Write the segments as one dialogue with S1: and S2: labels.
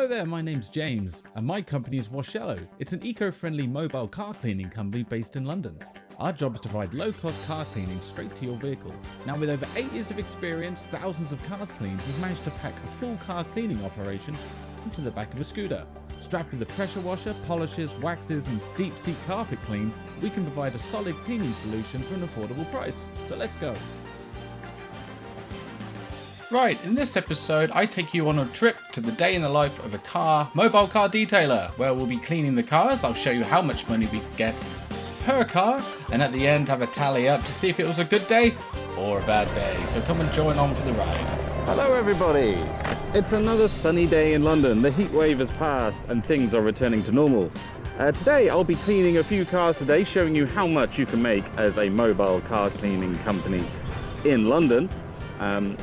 S1: Hello there, my name's James, and my company is Washello. It's an eco-friendly mobile car cleaning company based in London. Our job is to provide low-cost car cleaning straight to your vehicle. Now, with over 8 years of experience, thousands of cars cleaned, we've managed to pack a full car cleaning operation into the back of a scooter. Strapped with a pressure washer, polishes, waxes, and deep sea carpet clean, we can provide a solid cleaning solution for an affordable price. So let's go.
S2: Right, in this episode, I take you on a trip to the day in the life of a mobile car detailer, where we'll be cleaning the cars. I'll show you how much money we get per car, and at the end have a tally up to see if it was a good day or a bad day. So come and join on for the ride.
S3: Hello everybody! It's another sunny day in London. The heat wave has passed and things are returning to normal. Today I'll be cleaning a few cars today, showing you how much you can make as a mobile car cleaning company in London.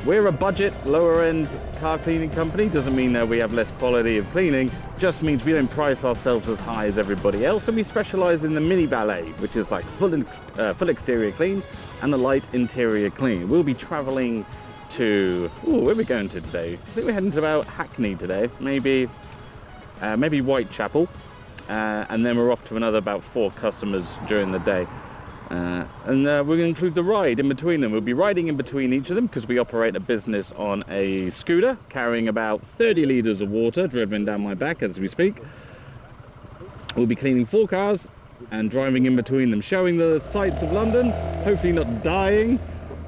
S3: We're a budget, lower end car cleaning company. Doesn't mean that we have less quality of cleaning, just means we don't price ourselves as high as everybody else, and we specialize in the mini valet, which is like full exterior clean and a light interior clean. We'll be traveling to, where are we going to today? I think we're heading to about Hackney today, maybe Whitechapel, and then we're off to another about 4 customers during the day. And we're going to include the ride in between them. We'll be riding in between each of them because we operate a business on a scooter carrying about 30 litres of water driven down my back as we speak. We'll be cleaning 4 cars and driving in between them, showing the sights of London, hopefully not dying,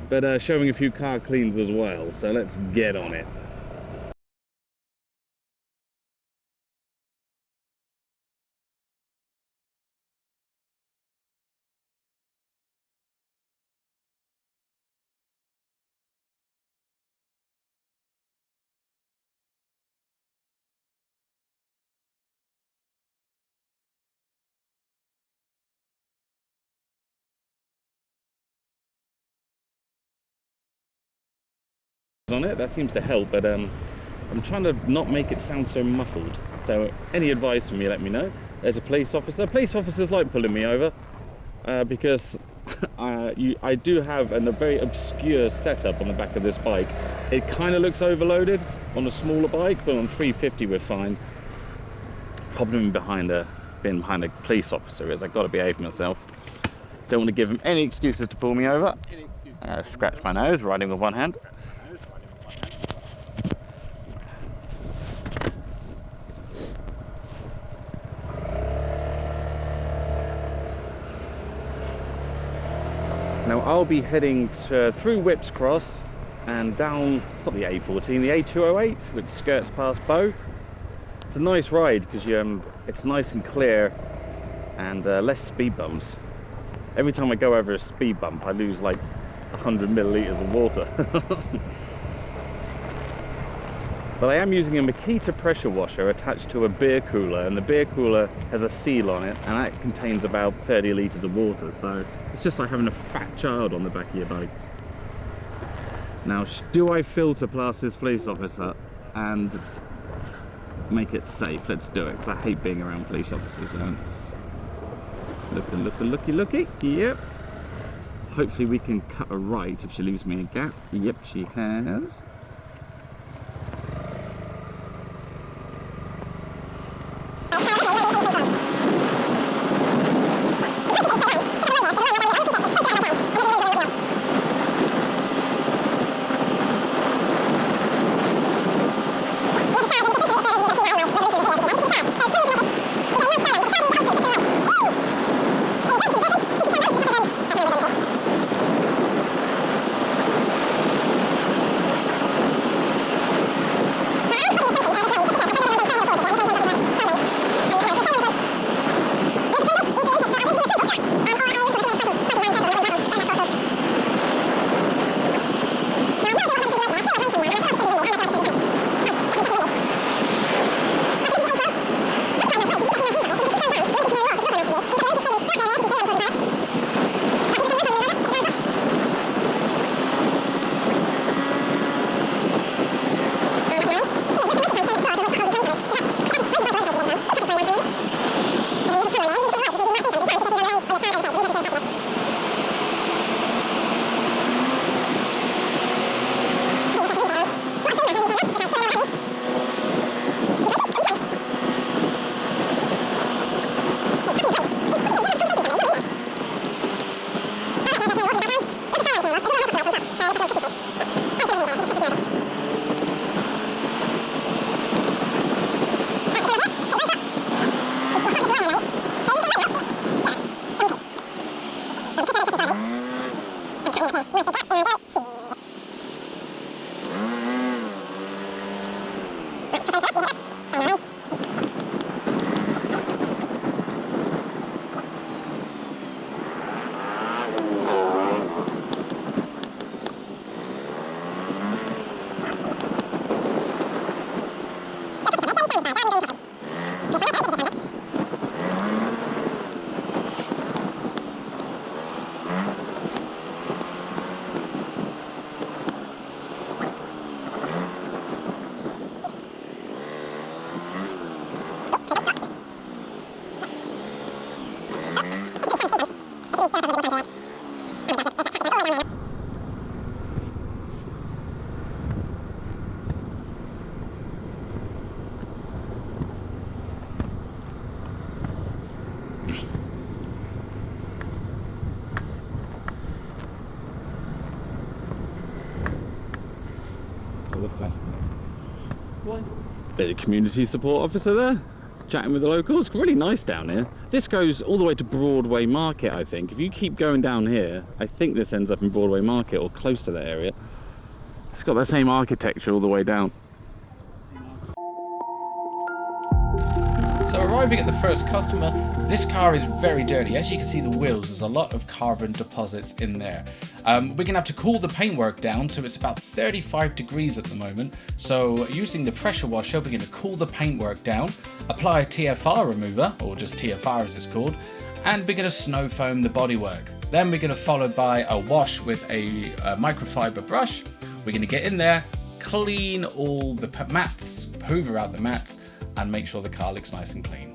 S3: but showing a few car cleans as well. So let's get on it. On it, that seems to help, but I'm trying to not make it sound so muffled. So any advice from you, let me know. There's a police officer. Police officers like pulling me over because I do have a very obscure setup on the back of this bike. It kind of looks overloaded on a smaller bike, but on 350 we're fine. Problem behind being behind a police officer is I've got to behave myself. Don't want to give them any excuses to pull me over. Scratch my nose, riding with one hand. Now I'll be heading through Whips Cross and down, it's not the A14, the A208, which skirts past Bow. It's a nice ride because it's nice and clear and less speed bumps. Every time I go over a speed bump, I lose like 100 millilitres of water. But I am using a Makita pressure washer attached to a beer cooler, and the beer cooler has a seal on it, and that contains about 30 litres of water, so it's just like having a fat child on the back of your bike. Now, do I filter past this police officer and make it safe? Let's do it, because I hate being around police officers. Looky. Yep. Hopefully we can cut a right if she leaves me a gap. Yep, she has. Bit of community support officer there, chatting with the locals. Really nice down here. This goes all the way to Broadway Market, I think. If you keep going down here, I think this ends up in Broadway Market or close to that area. It's got that same architecture all the way down.
S2: So arriving at the first customer, this car is very dirty. As you can see the wheels, there's a lot of carbon deposits in there. We're going to have to cool the paintwork down, so it's about 35 degrees at the moment. So using the pressure washer, we're going to cool the paintwork down, apply a TFR remover, or just TFR as it's called, and we're going to snow foam the bodywork. Then we're going to follow by a wash with a microfiber brush. We're going to get in there, clean all the mats, hoover out the mats, and make sure the car looks nice and clean.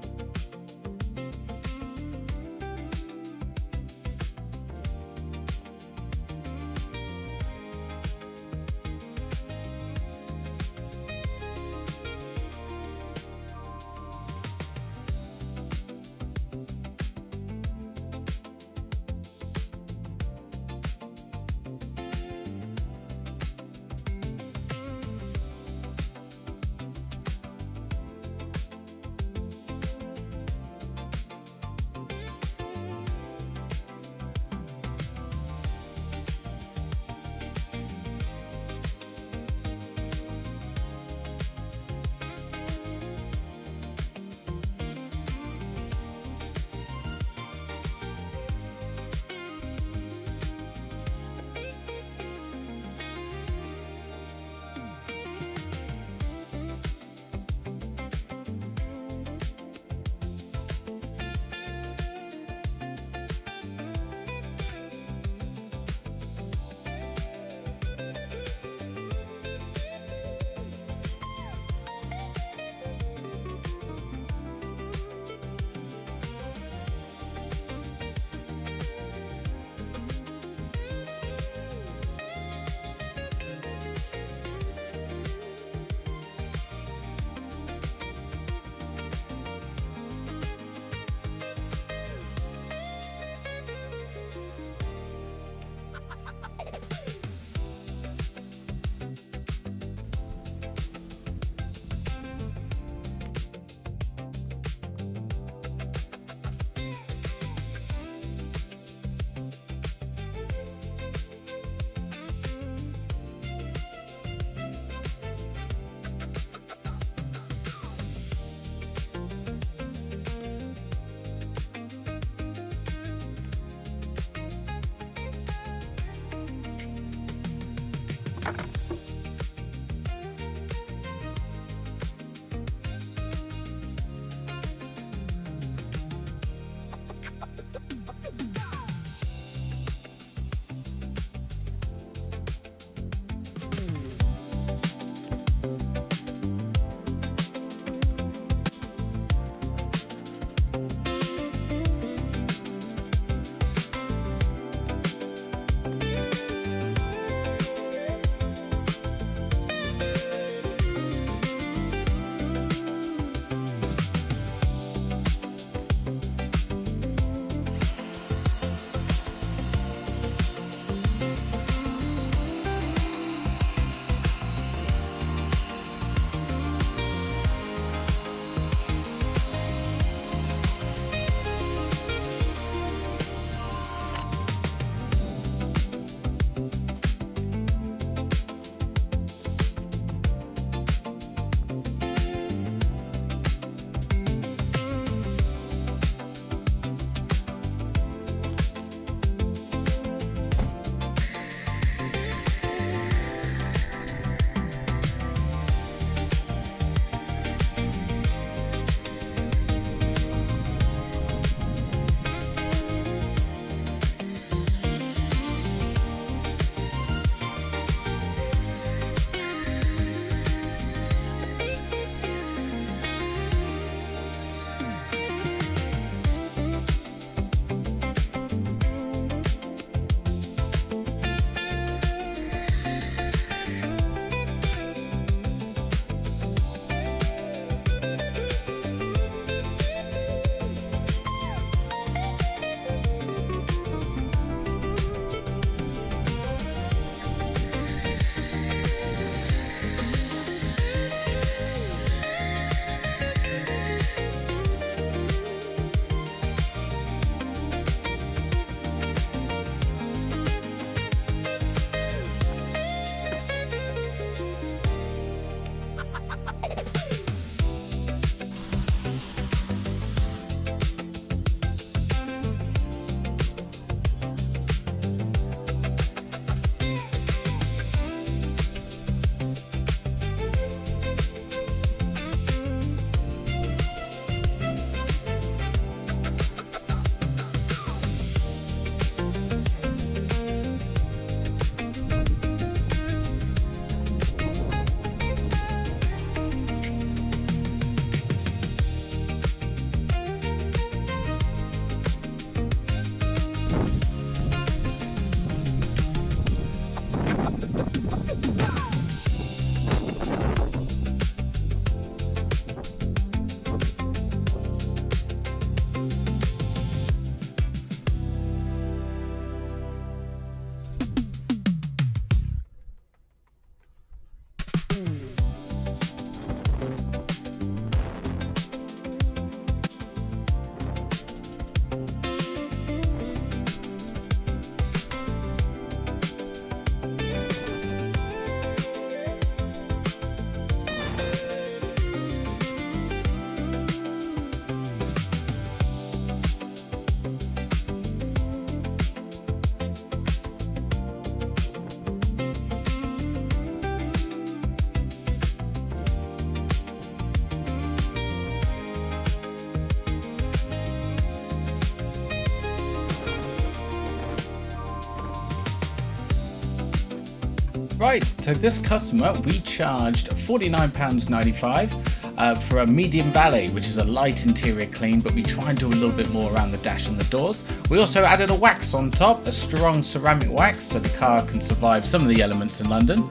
S2: Right, so this customer, we charged £49.95 for a medium valet, which is a light interior clean, but we try and do a little bit more around the dash and the doors. We also added a wax on top, a strong ceramic wax, so the car can survive some of the elements in London.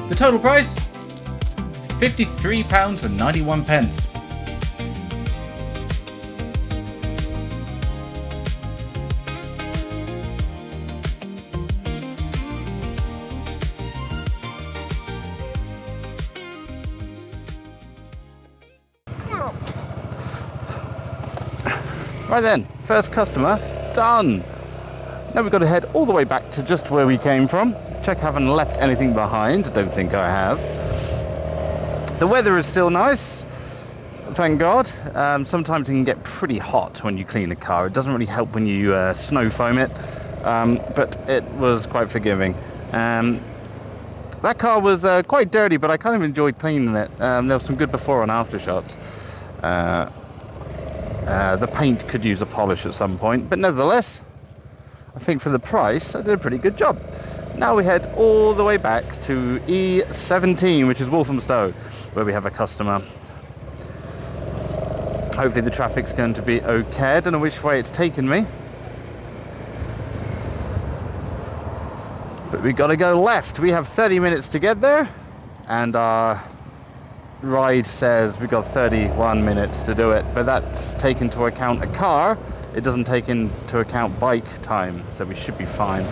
S2: The total price? £53.91.
S3: Right then, first customer done. Now we've got to head all the way back to just where we came from. Check I haven't left anything behind. I don't think I have. The weather is still nice, thank God. Sometimes it can get pretty hot when you clean a car. It doesn't really help when you snow foam it, but it was quite forgiving. That car was quite dirty, but I kind of enjoyed cleaning it. There was some good before and after shots. The paint could use a polish at some point, but nevertheless, I think for the price, I did a pretty good job. Now we head all the way back to E17, which is Walthamstow, where we have a customer. Hopefully the traffic's going to be okay. I don't know which way it's taken me, but we got to go left. We have 30 minutes to get there, and our ride says we got 31 minutes to do it, but that's taken into account a car. It doesn't take into account bike time, so we should be fine.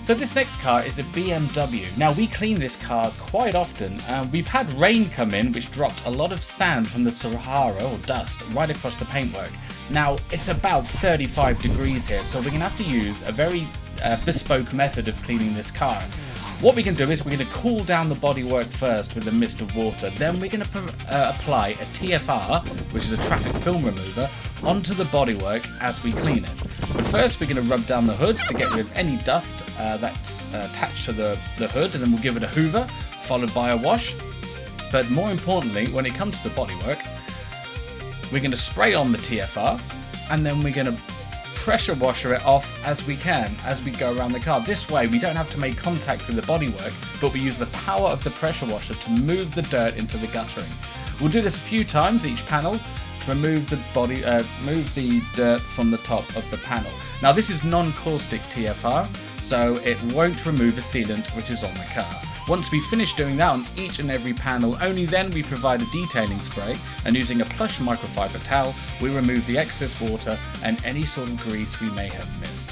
S2: So this next car is a BMW. Now we clean this car quite often. We've had rain come in which dropped a lot of sand from the Sahara or dust right across the paintwork. Now it's about 35 degrees here, so we're going to have to use a very bespoke method of cleaning this car. What we can do is we're going to cool down the bodywork first with a mist of water. Then we're going to apply a TFR, which is a traffic film remover, onto the bodywork as we clean it. But first we're going to rub down the hood to get rid of any dust that's attached to the hood, and then we'll give it a hoover, followed by a wash. But more importantly, when it comes to the bodywork, we're going to spray on the TFR, and then we're going to pressure washer it off as we can as we go around the car. This way we don't have to make contact with the bodywork, but we use the power of the pressure washer to move the dirt into the guttering. We'll do this a few times each panel to remove the dirt from the top of the panel. Now this is non-caustic TFR, so it won't remove a sealant which is on the car. Once we finish doing that on each and every panel, only then we provide a detailing spray, and using a plush microfiber towel, we remove the excess water and any sort of grease we may have missed.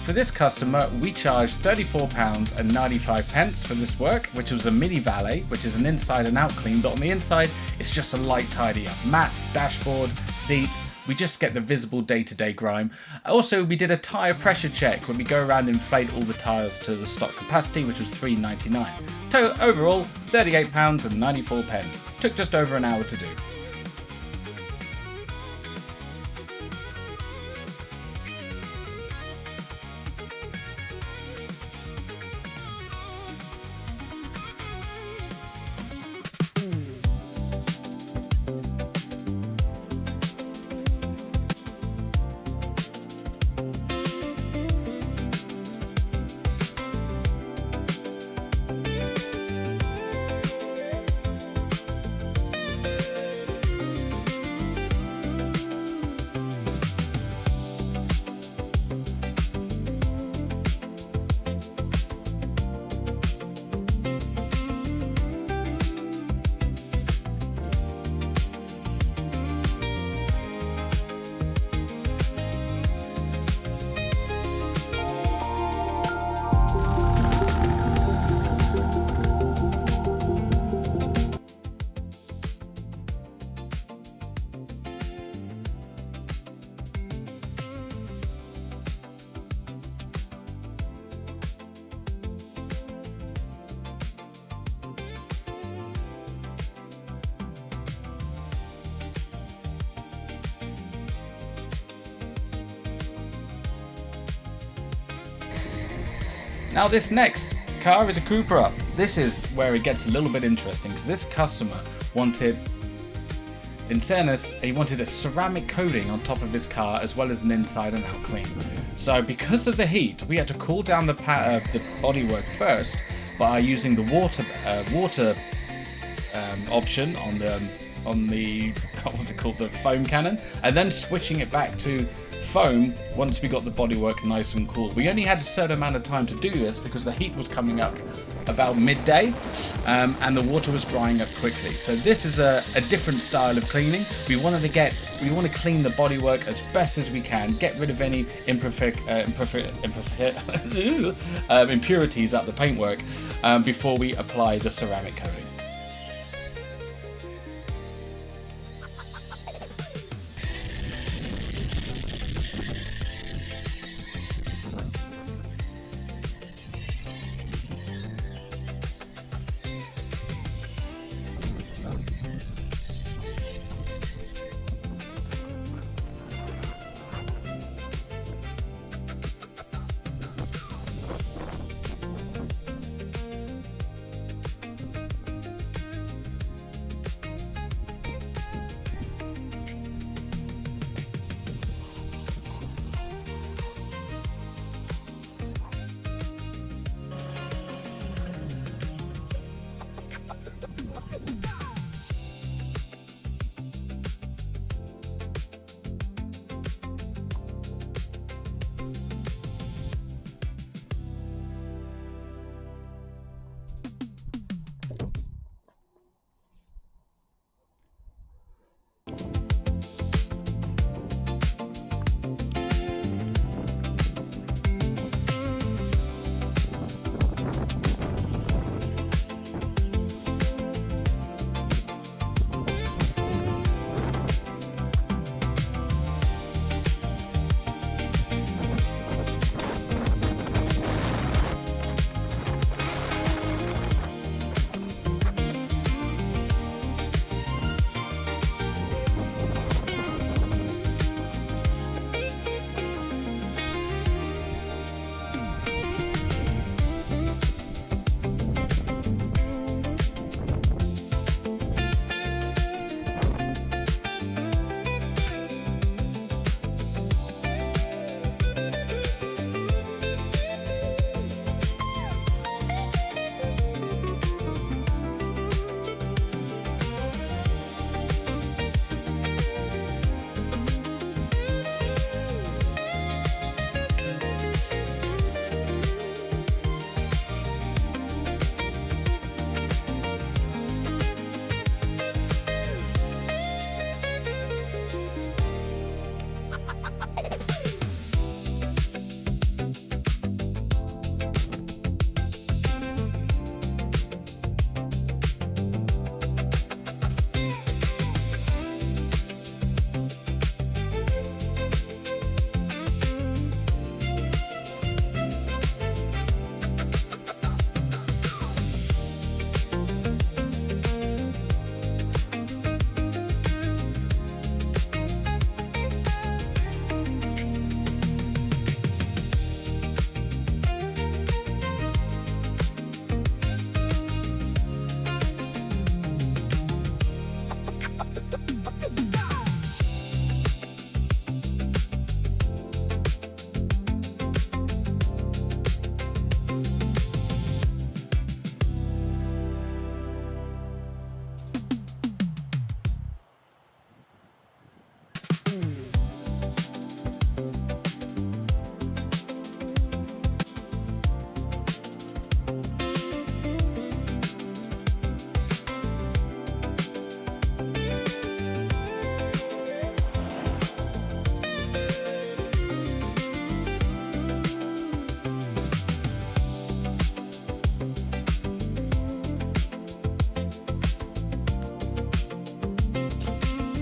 S2: For this customer, we charged £34.95 for this work, which was a mini valet, which is an inside and out clean, but on the inside, it's just a light tidy up. Mats, dashboard, seats, we just get the visible day-to-day grime. Also, we did a tyre pressure check when we go around and inflate all the tyres to the stock capacity, which was £3.99. Overall, £38.94. Took just over an hour to do. Now this next car is a Cupra. This is where it gets a little bit interesting because this customer wanted, in fairness, he wanted a ceramic coating on top of his car as well as an inside and out clean. So because of the heat, we had to cool down the bodywork first by using the water option on the what's it called, the foam cannon, and then switching it back to foam once we got the bodywork nice and cool. We only had a certain amount of time to do this because the heat was coming up about midday, and the water was drying up quickly. So this is a different style of cleaning. We want to clean the bodywork as best as we can, get rid of any impurities at the paintwork before we apply the ceramic coating.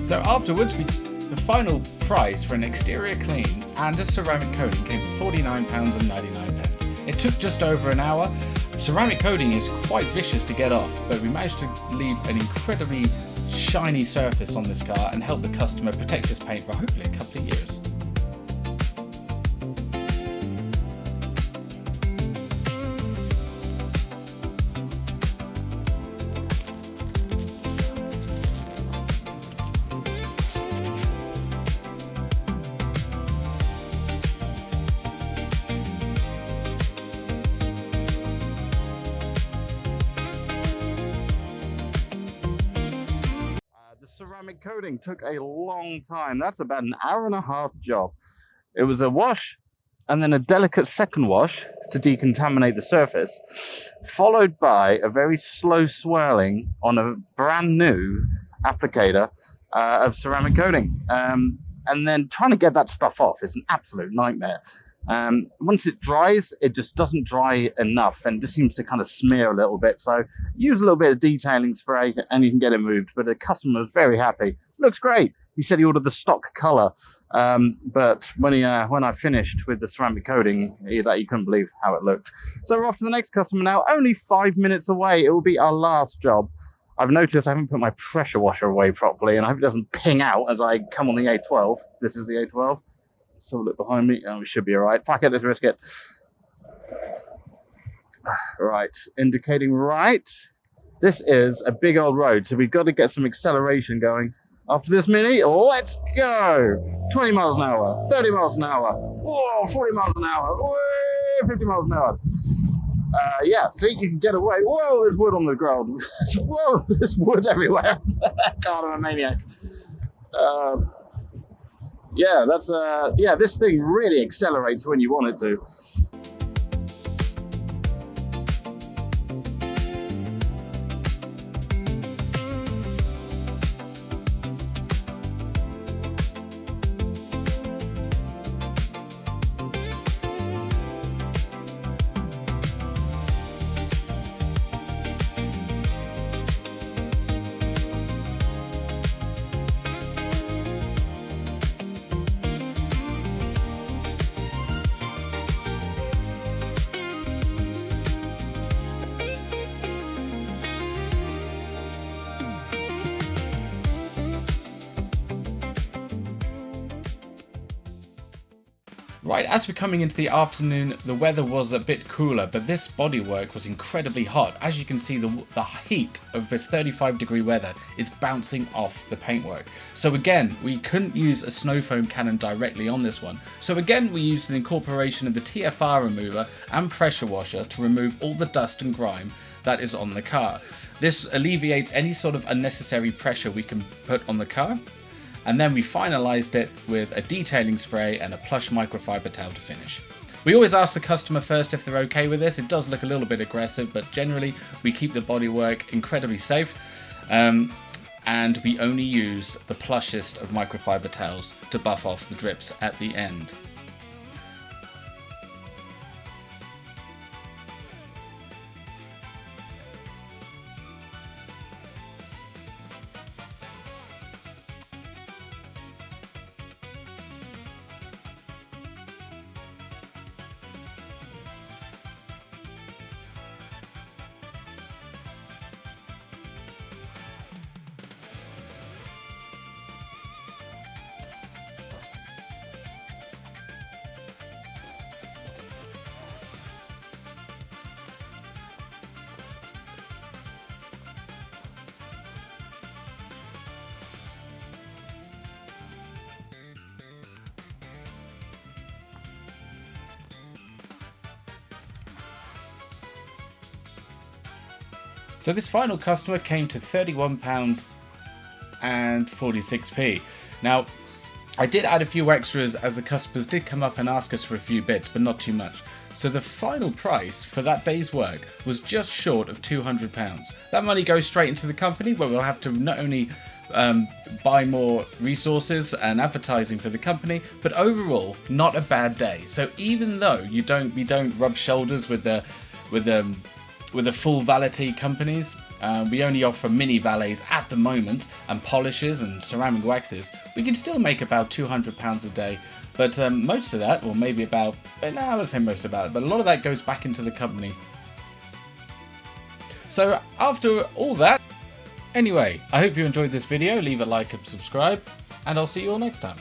S2: So afterwards, the final price for an exterior clean and a ceramic coating came to £49.99. It took just over an hour. Ceramic coating is quite vicious to get off, but we managed to leave an incredibly shiny surface on this car and help the customer protect his paint for hopefully a couple of years.
S3: coating took a long time. That's about an hour and a half job. It was a wash and then a delicate second wash to decontaminate the surface, followed by a very slow swirling on a brand new applicator of ceramic coating. And then trying to get that stuff off is an absolute nightmare. Once it dries, it just doesn't dry enough and just seems to kind of smear a little bit. So use a little bit of detailing spray and you can get it moved. But the customer was very happy. Looks great. He said he ordered the stock color. But when I finished with the ceramic coating, he couldn't believe how it looked. So we're off to the next customer now. Only 5 minutes away. It will be our last job. I've noticed I haven't put my pressure washer away properly, and I hope it doesn't ping out as I come on the A12. This is the A12. Let's have a look behind me. Oh, we should be all right. Fuck it, let's risk it. Right, indicating right. This is a big old road, so we've got to get some acceleration going. After this mini, let's go. 20 miles an hour, 30 miles an hour, whoa, 40 miles an hour, whoa, 50 miles an hour. Yeah, see, you can get away. Whoa, there's wood on the ground. Whoa, there's wood everywhere. God, I'm a maniac. Yeah, this thing really accelerates when you want it to.
S2: Right, as we're coming into the afternoon, the weather was a bit cooler, but this bodywork was incredibly hot. As you can see, the heat of this 35-degree weather is bouncing off the paintwork. So again, we couldn't use a snow foam cannon directly on this one. So again, we used an incorporation of the TFR remover and pressure washer to remove all the dust and grime that is on the car. This alleviates any sort of unnecessary pressure we can put on the car. And then we finalized it with a detailing spray and a plush microfiber towel to finish. We always ask the customer first if they're okay with this. It does look a little bit aggressive, but generally we keep the bodywork incredibly safe. And we only use the plushest of microfiber towels to buff off the drips at the end. So this final customer came to £31.46. Now, I did add a few extras as the customers did come up and ask us for a few bits, but not too much. So the final price for that day's work was just short of £200. That money goes straight into the company, where we'll have to not only buy more resources and advertising for the company, but overall not a bad day. So even though we don't rub shoulders with the full Valeting companies, we only offer mini valets at the moment and polishes and ceramic waxes. We can still make about £200 a day, but most of that, or maybe about, I would say most about it, but a lot of that goes back into the company. So after all that, anyway, I hope you enjoyed this video. Leave a like and subscribe, and I'll see you all next time.